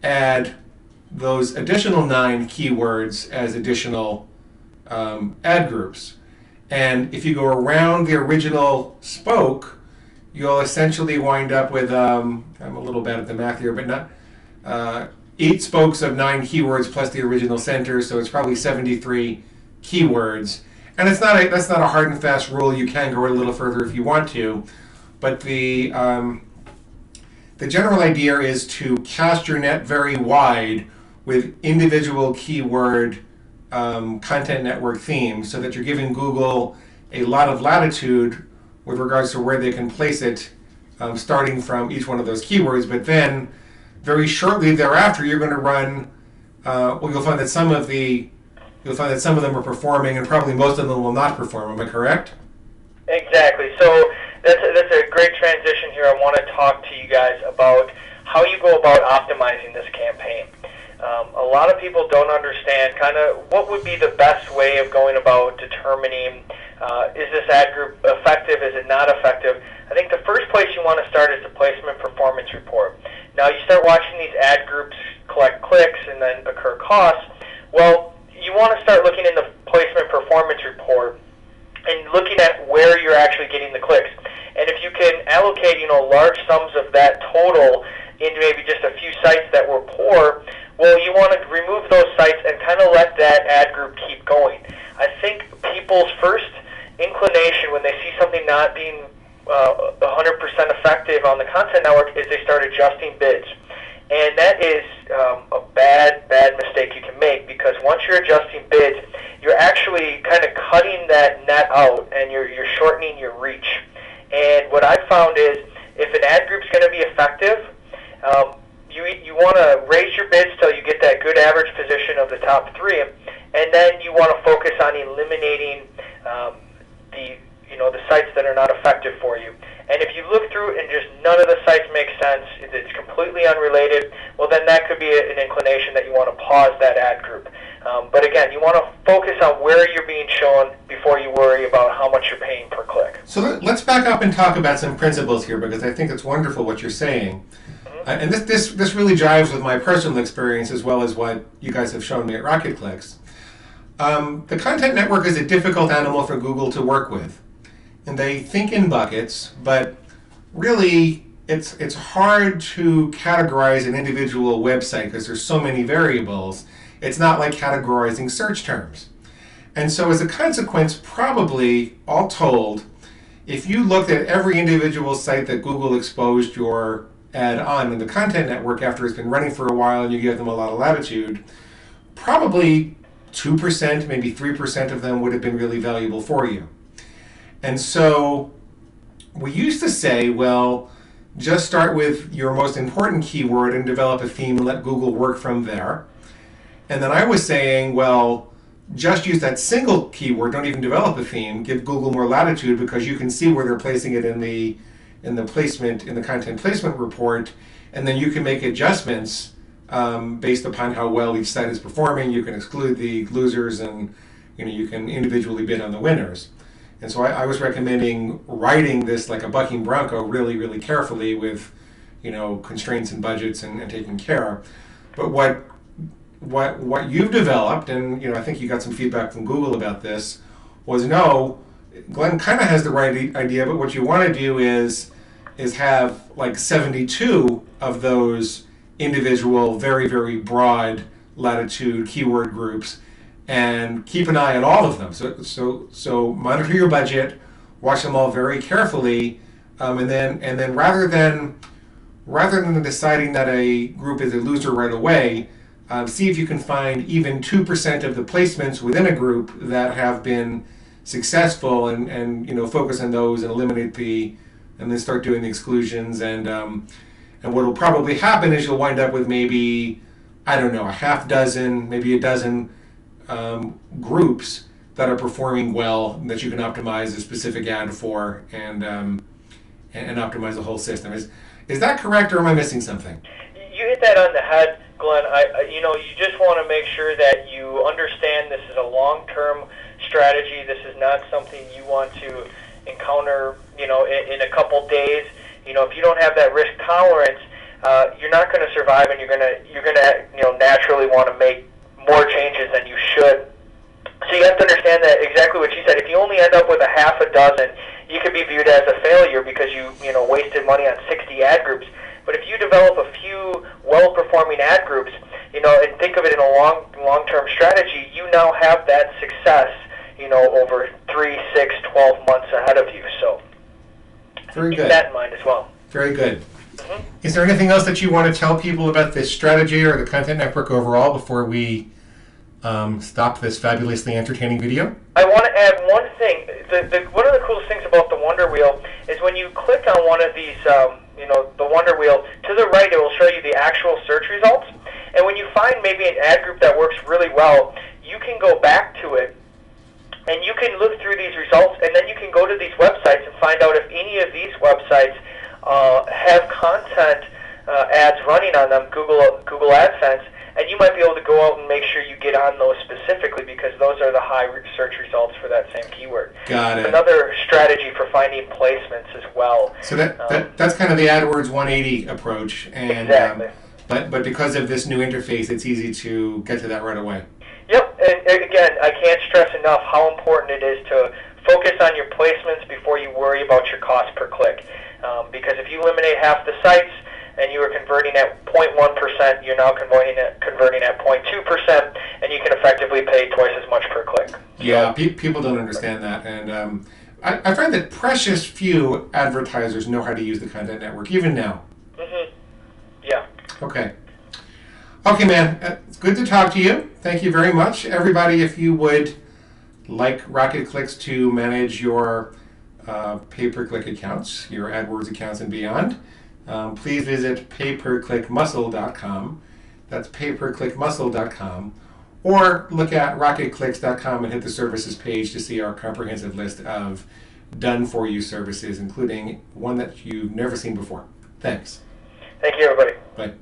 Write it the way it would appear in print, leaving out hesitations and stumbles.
add those additional 9 keywords as additional ad groups. And if you go around the original spoke, you'll essentially wind up with, I'm a little bad at the math here, but not 8 spokes of 9 keywords plus the original center, so it's probably 73 keywords. And that's not a hard and fast rule. You can go a little further if you want to, but the general idea is to cast your net very wide with individual keyword content network themes, so that you're giving Google a lot of latitude with regards to where they can place it, starting from each one of those keywords. But then, very shortly thereafter, you're going to run. You'll find that some of them are performing, and probably most of them will not perform. Am I correct? Exactly. So that's a great transition here. I want to talk to you guys about how you go about optimizing this campaign. A lot of people don't understand kind of what would be the best way of going about determining is this ad group effective, is it not effective. I think the first place you want to start is the placement performance report. Now you start watching these ad groups collect clicks and then occur costs. Well, you want to start looking in the placement performance report and looking at where you're actually getting the clicks. And if you can allocate, large sums of that total into maybe just a few sites that were poor, well, you want to remove those sites and kind of let that ad group keep going. I think people's first inclination when they see something not being 100% effective on the content network is they start adjusting bids. And that is a bad mistake you can make, because once you're adjusting bids, you're actually kind of cutting that net out and you're shortening your reach. And what I've found is if an ad group's going to be effective, you want to raise your bids till you get that good average position of the top 3, and then you want to focus on eliminating the sites that are not effective for you. And if you look through and just none of the sites make sense, it's completely unrelated, well then that could be an inclination that you want to pause that ad group. But again, you want to focus on where you're being shown before you worry about how much you're paying per click. So let's back up and talk about some principles here, because I think it's wonderful what you're saying. And this really jives with my personal experience as well as what you guys have shown me at Rocket Clicks. The content network is a difficult animal for Google to work with. And they think in buckets, but really it's hard to categorize an individual website because there's so many variables. It's not like categorizing search terms. And so as a consequence, probably, all told, if you looked at every individual site that Google exposed your ad on in the content network after it's been running for a while and you give them a lot of latitude, probably 2%, maybe 3% of them would have been really valuable for you. And so we used to say, well, just start with your most important keyword and develop a theme and let Google work from there. And then I was saying, well, just use that single keyword, don't even develop a theme, give Google more latitude because you can see where they're placing it in the content placement report, and then you can make adjustments based upon how well each site is performing. You can exclude the losers, and you can individually bid on the winners. And so I was recommending writing this like a bucking bronco really, really carefully with constraints and budgets and taking care. But what you've developed, and I think you got some feedback from Google about this, was no, Glenn kind of has the right idea, but what you want to do is have like 72 of those individual, very, very broad latitude keyword groups, and keep an eye on all of them. So monitor your budget, watch them all very carefully, and then rather than deciding that a group is a loser right away, see if you can find even 2% of the placements within a group that have been successful, and focus on those and eliminate and then start doing the exclusions. And what will probably happen is you'll wind up with maybe, I don't know, a half dozen, maybe a dozen groups that are performing well that you can optimize a specific ad for and optimize the whole system. Is that correct, or am I missing something? You hit that on the head, Glenn. You just want to make sure that you understand this is a long-term strategy. This is not something you want to encounter, in a couple days. If you don't have that risk tolerance, you're not going to survive, and you're going to naturally want to make more changes than you should. So you have to understand that exactly what you said. If you only end up with a half a dozen, you could be viewed as a failure because you wasted money on 60 ad groups. But if you develop a few well-performing ad groups, and think of it in a long-term strategy, you now have that success, over 3, 6, 12 months ahead of you. So Very keep good. that in mind as well. Very good. Mm-hmm. Is there anything else that you want to tell people about this strategy or the content network overall before we stop this fabulously entertaining video? I want to add one thing. One of the coolest things about the Wonder Wheel is when you click on one of these, the Wonder Wheel, to the right it will show you the actual search results. And when you find maybe an ad group that works really well, you can go back to it and you can look through these results, and then you can go to these websites and find out if any of these websites have content ads running on them, Google AdSense, and you might be able to go out and make sure you get on those specifically because those are the high search results for that same keyword. Got it. Another strategy for finding placements as well. So that's kind of the AdWords 180 approach, and exactly. But because of this new interface, it's easy to get to that right away. Yep, and again, I can't stress enough how important it is to focus on your placements before you worry about your cost per click. Because if you eliminate half the sites and you are converting at 0.1%, you're now converting at 0.2%, and you can effectively pay twice as much per click. Yeah, people don't understand that, and I find that precious few advertisers know how to use the content network, even now. Mm-hmm. Yeah. Okay. Okay, man. It's good to talk to you. Thank you very much. Everybody, if you would like Rocket Clicks to manage your pay-per-click accounts, your AdWords accounts and beyond, please visit payperclickmuscle.com. That's payperclickmuscle.com. Or look at rocketclicks.com and hit the services page to see our comprehensive list of done-for-you services, including one that you've never seen before. Thanks. Thank you, everybody. Bye.